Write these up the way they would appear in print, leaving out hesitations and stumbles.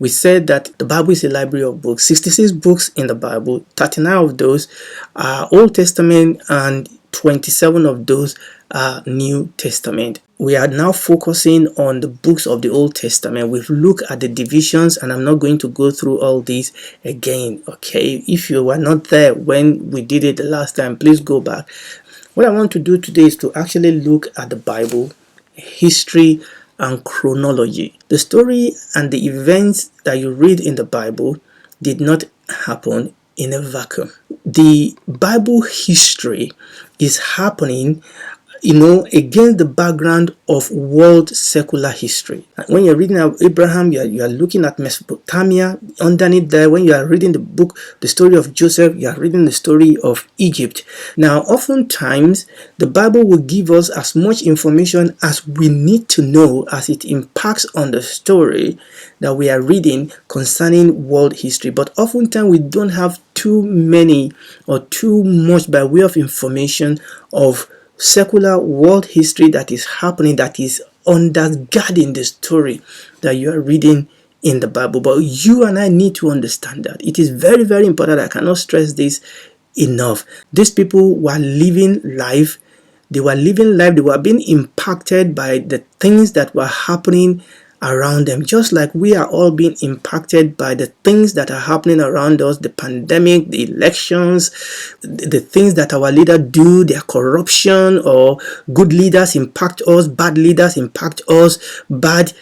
We said that the Bible is a library of books. 66 books in the Bible, 39 of those are Old Testament and 27 of those are New Testament. We are now focusing on the books of the Old Testament. We've looked at the divisions, and I'm not going to go through all these again. Okay, if you were not there when we did it the last time, please go back. What I want to do today is to actually look at the Bible, history, and chronology. The story and the events that you read in the Bible did not happen in a vacuum. The Bible history is happening, against the background of world secular history. When you're reading about Abraham, you are looking at Mesopotamia. Underneath there, when you are reading the book, the story of Joseph, you are reading the story of Egypt. Now, oftentimes, the Bible will give us as much information as we need to know as it impacts on the story that we are reading concerning world history. But oftentimes, we don't have too many or too much by way of information of secular world history that is happening, that is undergirding the story that you are reading in the Bible. But you and I need to understand that it is very, very important. I cannot stress this enough. These people were living life. They were being impacted by the things that were happening around them, just like we are all being impacted by the things that are happening around us, the pandemic, the elections, the things that our leaders do, their corruption, or good leaders impact us, bad leaders impact us, bad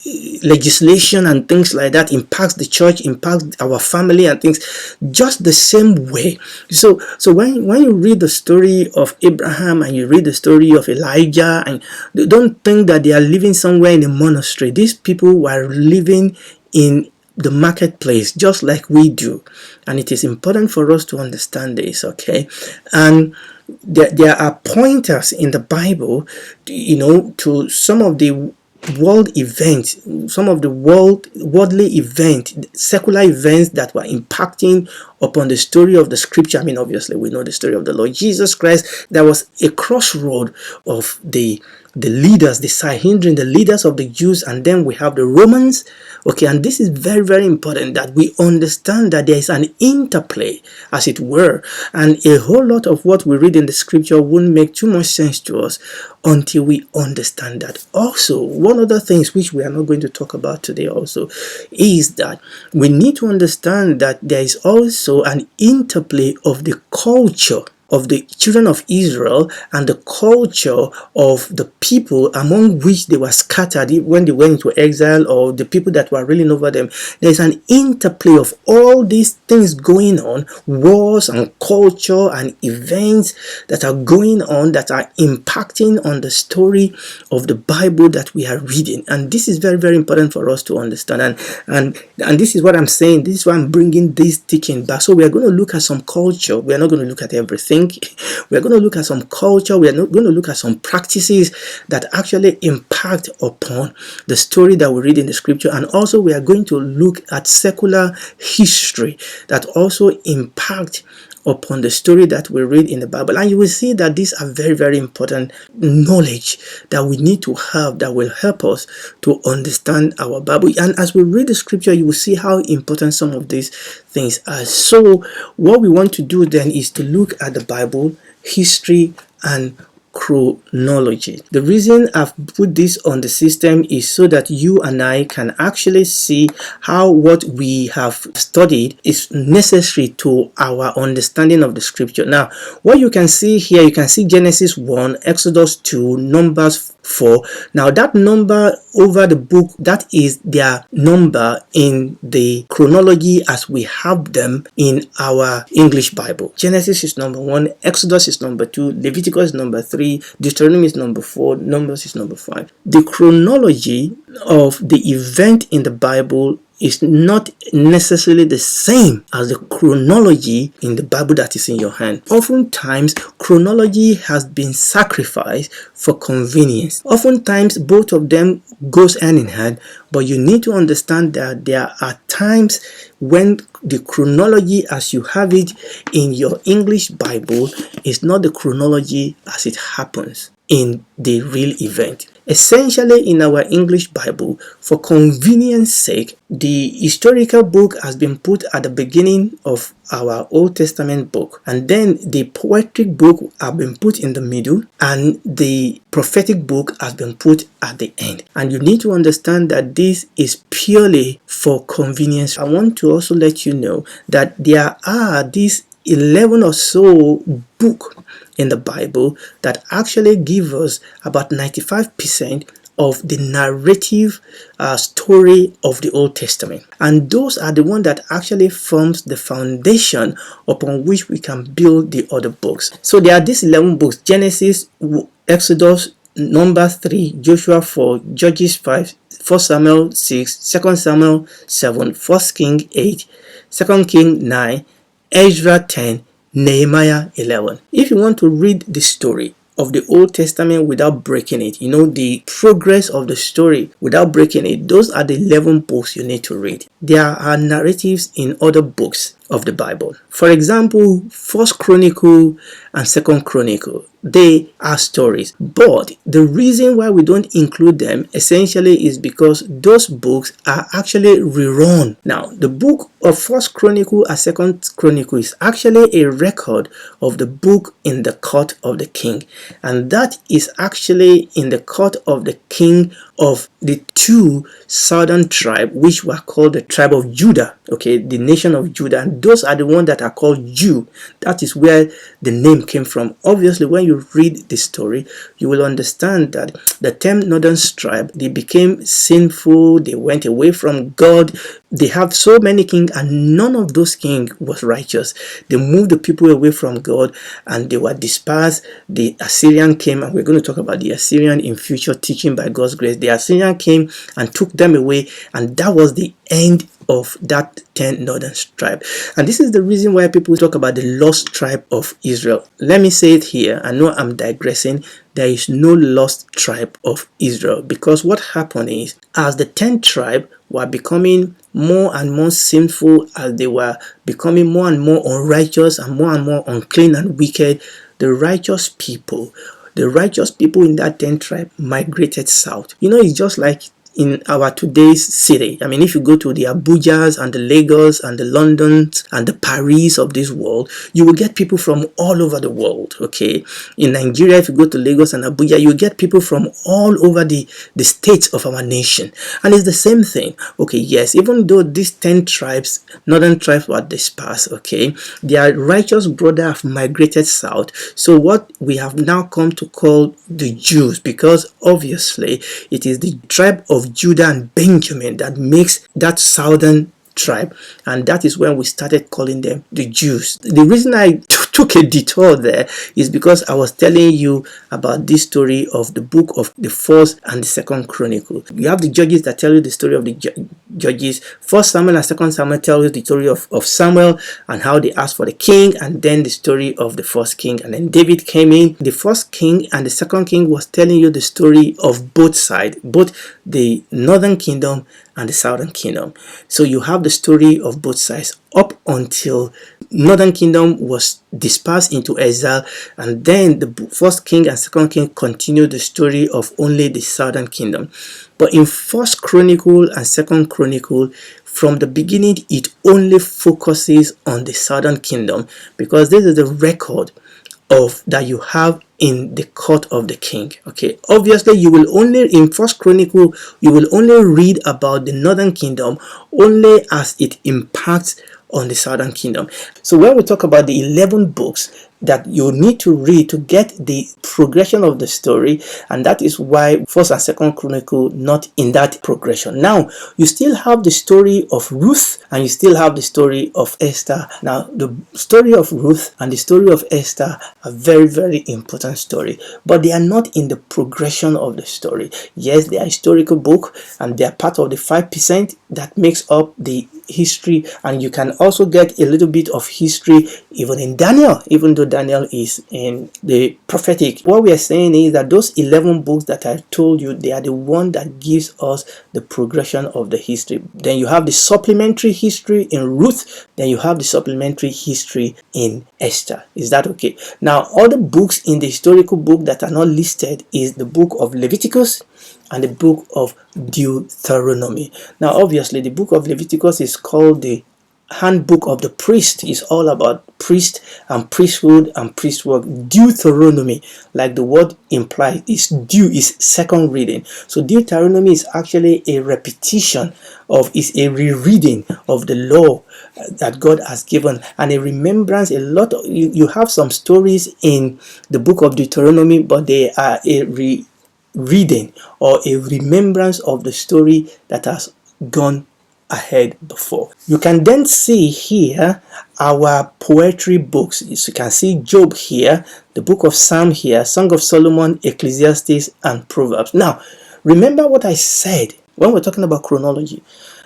legislation and things like that impacts the church, impacts our family and things, just the same way. So when you read the story of Abraham and you read the story of Elijah, and don't think that they are living somewhere in a monastery. These people were living in the marketplace just like we do, and it is important for us to understand this. Okay, and there are pointers in the Bible, to some of the world events, some of the worldly events, secular events that were impacting upon the story of the scripture. I mean, obviously we know the story of the Lord Jesus Christ. There was a crossroad of the leaders, the Handran, the leaders of the Jews, and then we have the Romans. Okay, and this is very, very important that we understand that there is an interplay, as it were, and a whole lot of what we read in the scripture won't make too much sense to us until we understand that. Also, one of the things which we are not going to talk about today also is that we need to understand that there is also an interplay of the culture of the children of Israel and the culture of the people among which they were scattered when they went into exile, or the people that were ruling over them. There's an interplay of all these things going on, wars and culture and events that are going on that are impacting on the story of the Bible that we are reading. And this is very, very important for us to understand. And this is what I'm saying. This is why I'm bringing this teaching back. So we are going to look at some culture. We are not going to look at everything. We are going to look at some culture. We are not going to look at some practices that actually impact upon the story that we read in the scripture. And also we are going to look at secular history that also impact upon the story that we read in the Bible. And you will see that these are very, very important knowledge that we need to have that will help us to understand our Bible. And as we read the scripture, you will see how important some of these things are. So what we want to do then is to look at the Bible, history, and chronology. The reason I've put this on the system is so that you and I can actually see how what we have studied is necessary to our understanding of the scripture. Now, what you can see here, you can see Genesis 1, Exodus 2, Numbers 4. Now, that number over the book, that is their number in the chronology as we have them in our English Bible. Genesis is number 1, Exodus is number 2, Leviticus is number 3, Deuteronomy is number 4, Numbers is number 5. The chronology of the event in the Bible is not necessarily the same as the chronology in the Bible that is in your hand. Oftentimes, chronology has been sacrificed for convenience. Oftentimes, both of them goes hand in hand, but you need to understand that there are times when the chronology as you have it in your English Bible is not the chronology as it happens in the real event. Essentially, in our English Bible, for convenience sake, the historical book has been put at the beginning of our Old Testament book, and then the poetic book have been put in the middle, and the prophetic book has been put at the end. And you need to understand that this is purely for convenience. I want to also let you know that there are these 11 or so books in the Bible that actually give us about 95% of the narrative story of the Old Testament, and those are the ones that actually forms the foundation upon which we can build the other books. So there are these 11 books: Genesis, Exodus, Numbers 3, Joshua 4, Judges 5, 1 Samuel 6, 2 Samuel 7, 1 King 8, 2 King 9, Ezra 10, Nehemiah 11. If you want to read the story of the Old Testament without breaking it, the progress of the story without breaking it, those are the 11 books you need to read. There are narratives in other books of the Bible. For example, First Chronicle and Second Chronicle, they are stories, but the reason why we don't include them essentially is because those books are actually rerun. Now, the book of First Chronicle and Second Chronicle is actually a record of the book in the court of the king, and that is actually in the court of the king of the two southern tribes, which were called the tribe of Judah, okay, the nation of Judah, and those are the ones that are called Jew. That is where the name came from. Obviously, when you read the story, you will understand that the 10 northern tribe, they became sinful, they went away from God. They have so many kings, and none of those kings was righteous. They moved the people away from God, and they were dispersed. The Assyrian came, and we're going to talk about the Assyrian in future teaching by God's grace. The Assyrian came and took them away, and that was the end of that 10 northern tribe. And this is the reason why people talk about the lost tribe of Israel. Let me say it here. I know I'm digressing. There is no lost tribe of Israel, because what happened is, as the 10th tribe were becoming more and more sinful, as they were becoming more and more unrighteous and more unclean and wicked, the righteous people in that 10th tribe migrated south. It's just like in our today's city. I mean, if you go to the Abujas and the Lagos and the Londons and the Paris of this world, you will get people from all over the world, okay? In Nigeria, if you go to Lagos and Abuja, you get people from all over the states of our nation. And it's the same thing, okay? Yes, even though these 10 tribes, northern tribes, were dispersed, okay, their righteous brother have migrated south. So what we have now come to call the Jews, because obviously it is the tribe of Judah and Benjamin that makes that southern tribe, and that is when we started calling them the Jews. The reason I took a detour there is because I was telling you about this story of the book of the First and the Second Chronicle. You have the Judges that tell you the story of the Judges. First Samuel and Second Samuel tell you the story of Samuel and how they asked for the king, and then the story of the first king, and then David came in. The first king and the second king was telling you the story of both sides, both the northern kingdom and the southern kingdom. So you have the story of both sides up until northern kingdom was dispersed into exile, and then the first king and second king continued the story of only the southern kingdom. But in First Chronicle and Second Chronicle, from the beginning, it only focuses on the southern kingdom, because this is the record of that you have in the court of the king. Okay, obviously you will only, in First Chronicle, you will only read about the northern kingdom only as it impacts on the southern kingdom. So when we talk about the 11 books that you need to read to get the progression of the story, and that is why First and Second Chronicle not in that progression. Now you still have the story of Ruth, and you still have the story of Esther. Now the story of Ruth and the story of Esther are very, very important story, but they are not in the progression of the story. Yes, they are historical book, and they are part of the 5% that makes up the history, and you can also get a little bit of history even in Daniel, even though Daniel is in the prophetic. What we are saying is that those 11 books that I told you, they are the one that gives us the progression of the history. Then you have the supplementary history in Ruth. Then you have the supplementary history in Esther. Is that okay? Now, other books in the historical book that are not listed is the book of Leviticus and the book of Deuteronomy. Now, obviously, the book of Leviticus is called the handbook of the priest. Is all about priest and priesthood and priest work. Deuteronomy, like the word implies, is second reading. So Deuteronomy is actually a repetition of, is a rereading of the law that God has given, and a remembrance. A lot of you have some stories in the book of Deuteronomy, but they are a reading or a remembrance of the story that has gone ahead before. You can then see here our poetry books. So you can see Job here, the book of Psalm here, Song of Solomon, Ecclesiastes, and Proverbs. Now, remember what I said when we're talking about chronology.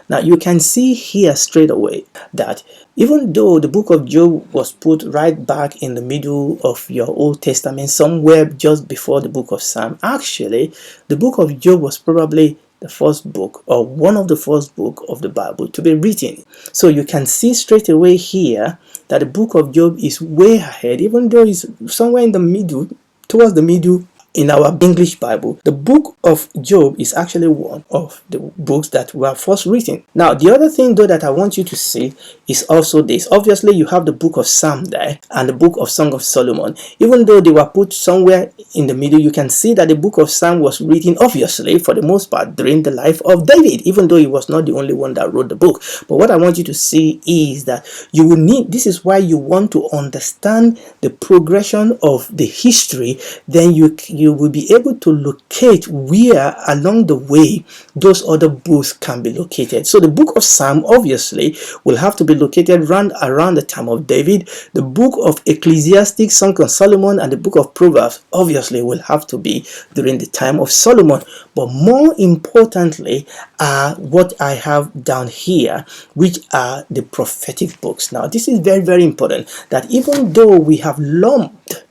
Now, you can see here straight away that even though the book of Job was put right back in the middle of your Old Testament, somewhere just before the book of Psalm, actually, the book of Job was probably the first book or one of the first book of the Bible to be written. So you can see straight away here that the book of Job is way ahead, even though it's somewhere in the middle, towards the middle. In our English Bible, the book of Job is actually one of the books that were first written. Now, the other thing though that I want you to see is also this. Obviously, you have the book of Psalm there and the book of Song of Solomon. Even though they were put somewhere in the middle, you can see that the book of Psalm was written, obviously, for the most part, during the life of David, even though he was not the only one that wrote the book. But what I want you to see is that you will need, this is why you want to understand the progression of the history, then you will be able to locate where along the way those other books can be located. So the book of Psalm obviously will have to be located around the time of David. The book of Ecclesiastes, Song of Solomon, and the book of Proverbs obviously will have to be during the time of Solomon. But more importantly are what I have down here, which are the prophetic books. Now, this is very, very important, that even though we have lumped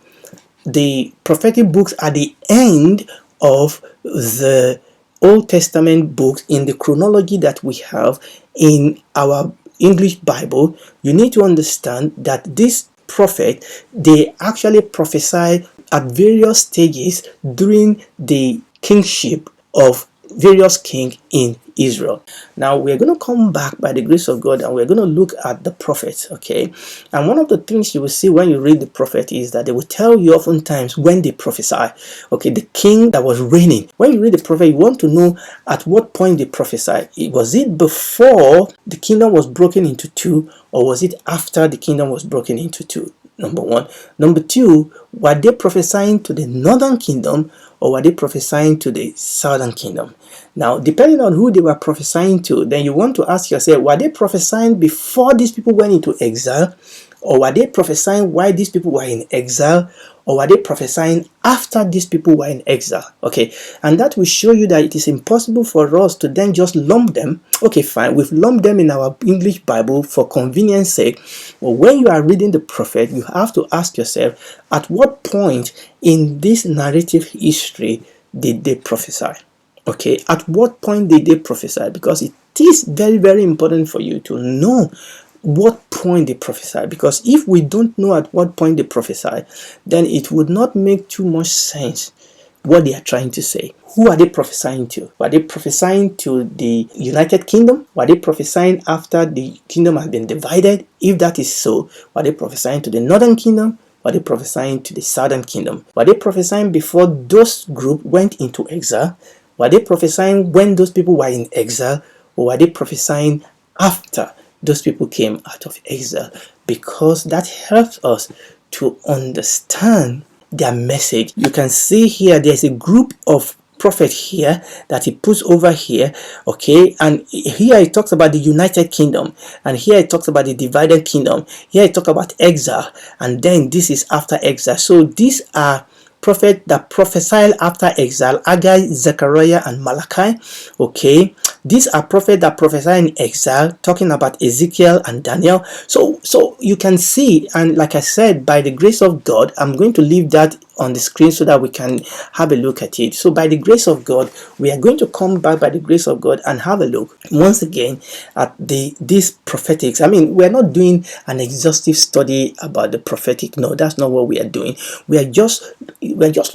the prophetic books at the end of the Old Testament books in the chronology that we have in our English Bible, you need to understand that this prophet, they actually prophesy at various stages during the kingship of various kings in Israel. Now we're going to come back by the grace of God and we're going to look at the prophets, okay? And one of the things you will see when you read the prophet is that they will tell you oftentimes when they prophesy, okay, the king that was reigning. When you read the prophet, you want to know at what point they prophesied. Was it before the kingdom was broken into two, or was it after the kingdom was broken into two? Number one. Number two, were they prophesying to the northern kingdom or were they prophesying to the southern kingdom? Now, depending on who they were prophesying to, then you want to ask yourself, were they prophesying before these people went into exile? Or were they prophesying while these people were in exile? Or were they prophesying after these people were in exile? Okay, and that will show you that it is impossible for us to then just lump them. Okay, fine, we've lumped them in our English Bible for convenience sake. But when you are reading the prophet, you have to ask yourself, at what point in this narrative history did they prophesy? Okay, at what point did they prophesy? Because it is very, very important for you to know what point they prophesy, because if we don't know at what point they prophesy, then it would not make too much sense what they are trying to say. Who are they prophesying to? Were they prophesying to the United Kingdom? Were they prophesying after the kingdom has been divided? If that is so, were they prophesying to the Northern Kingdom? Were they prophesying to the Southern Kingdom? Were they prophesying before those group went into exile? Were they prophesying when those people were in exile? Or were they prophesying after those people came out of exile? Because that helps us to understand their message. You can see here there's a group of prophets here that he puts over here, okay, and here he talks about the United Kingdom, and here he talks about the divided kingdom, here he talks about exile, and then this is after exile. So these are prophets that prophesied after exile: Haggai, Zechariah, and Malachi. Okay, These are prophets that prophesy in exile, talking about Ezekiel and Daniel. So you can see, and like I said, by the grace of God, I'm going to leave that on the screen so that we can have a look at it. So by the grace of God, we are going to come back by the grace of God and have a look once again at these prophetics. I mean, we're not doing an exhaustive study about the prophetic. No, that's not what we are doing. We're just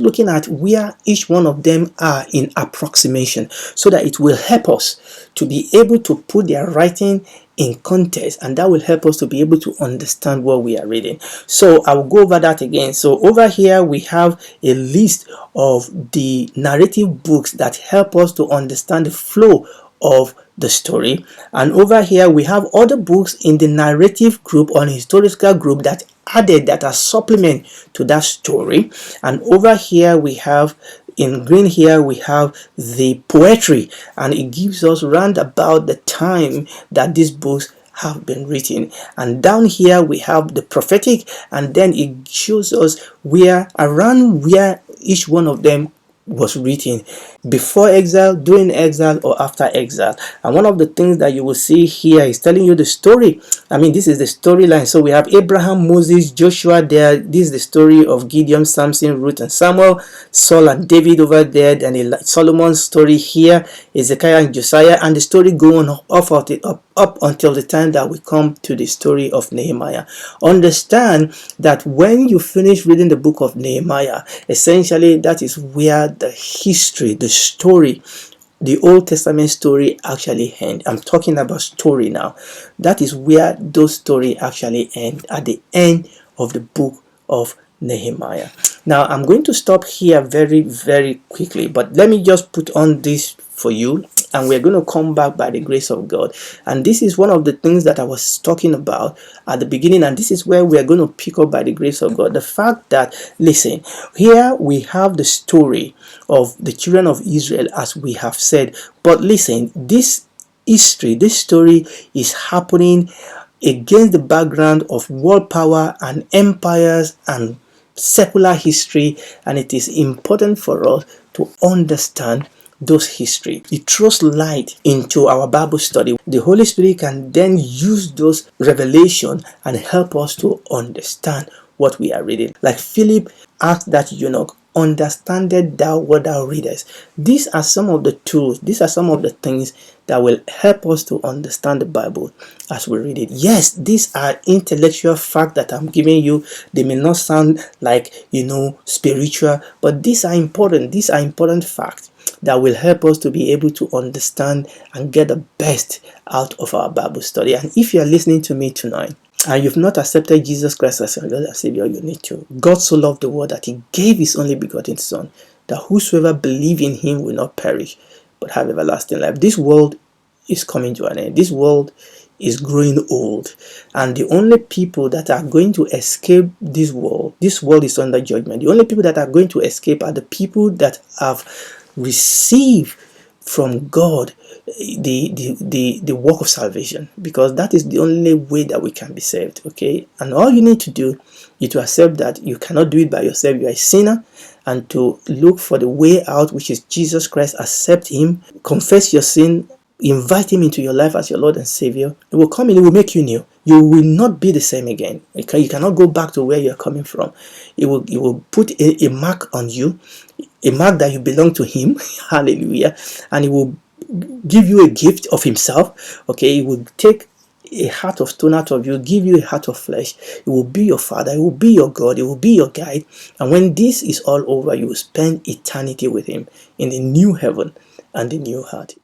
looking at where each one of them are in approximation, so that it will help us to be able to put their writing in context, and that will help us to be able to understand what we are reading. So I will go over that again. So over here we have a list of the narrative books that help us to understand the flow of the story, and over here we have other books in the narrative group or historical group that are supplement to that story. And over here we have, in green here, we have the poetry, and it gives us round about the time that these books have been written. And down here we have the prophetic, and then it shows us where each one of them was written, before exile, during exile, or after exile. And one of the things that you will see here is telling you the story. I mean, this is the storyline. So we have Abraham, Moses, Joshua there. This is the story of Gideon, Samson, Ruth, and Samuel, Saul and David over there. Then Solomon's story here, Ezekiel and Josiah, and the story going up until the time that we come to the story of Nehemiah. Understand that when you finish reading the book of Nehemiah, essentially that is where the history, the story, the Old Testament story actually end. I'm talking about story now. That is where those stories actually end, at the end of the book of Nehemiah. Now I'm going to stop here very, very quickly, but let me just put on this for you, and we're going to come back by the grace of God. And this is one of the things that I was talking about at the beginning, and this is where we are going to pick up by the grace of God. The fact that, listen, here we have the story of the children of Israel, as we have said, but listen, this history, this story is happening against the background of world power and empires and secular history, and it is important for us to understand those history. It throws light into our Bible study. The Holy Spirit can then use those revelation and help us to understand what we are reading. Like Philip asked that eunuch, understandest thou what thou readest? These are some of the tools, these are some of the things that will help us to understand the Bible as we read it. Yes, these are intellectual facts that I'm giving you. They may not sound like, spiritual, but these are important. These are important facts that will help us to be able to understand and get the best out of our Bible study. And if you are listening to me tonight and you've not accepted Jesus Christ as your Lord and Savior, you need to. God so loved the world that he gave his only begotten Son, that whosoever believe in him will not perish but have everlasting life. This world is coming to an end. This world is growing old, and the only people that are going to escape this world is under judgment. The only people that are going to escape are the people that have received from God the work of salvation, because that is the only way that we can be saved. Okay, and all you need to do is to accept that you cannot do it by yourself. You are a sinner, and to look for the way out, which is Jesus Christ. Accept him, confess your sin, invite him into your life as your Lord and Savior. It will come in, it will make you new. You will not be the same again. Okay? You cannot go back to where you're coming from. It will put a mark on you, a mark that you belong to him. Hallelujah. And he will give you a gift of himself. Okay, he will take a heart of stone out of you, give you a heart of flesh. It will be your father, it will be your God, it will be your guide. And when this is all over, you will spend eternity with him in the new heaven and the new heart.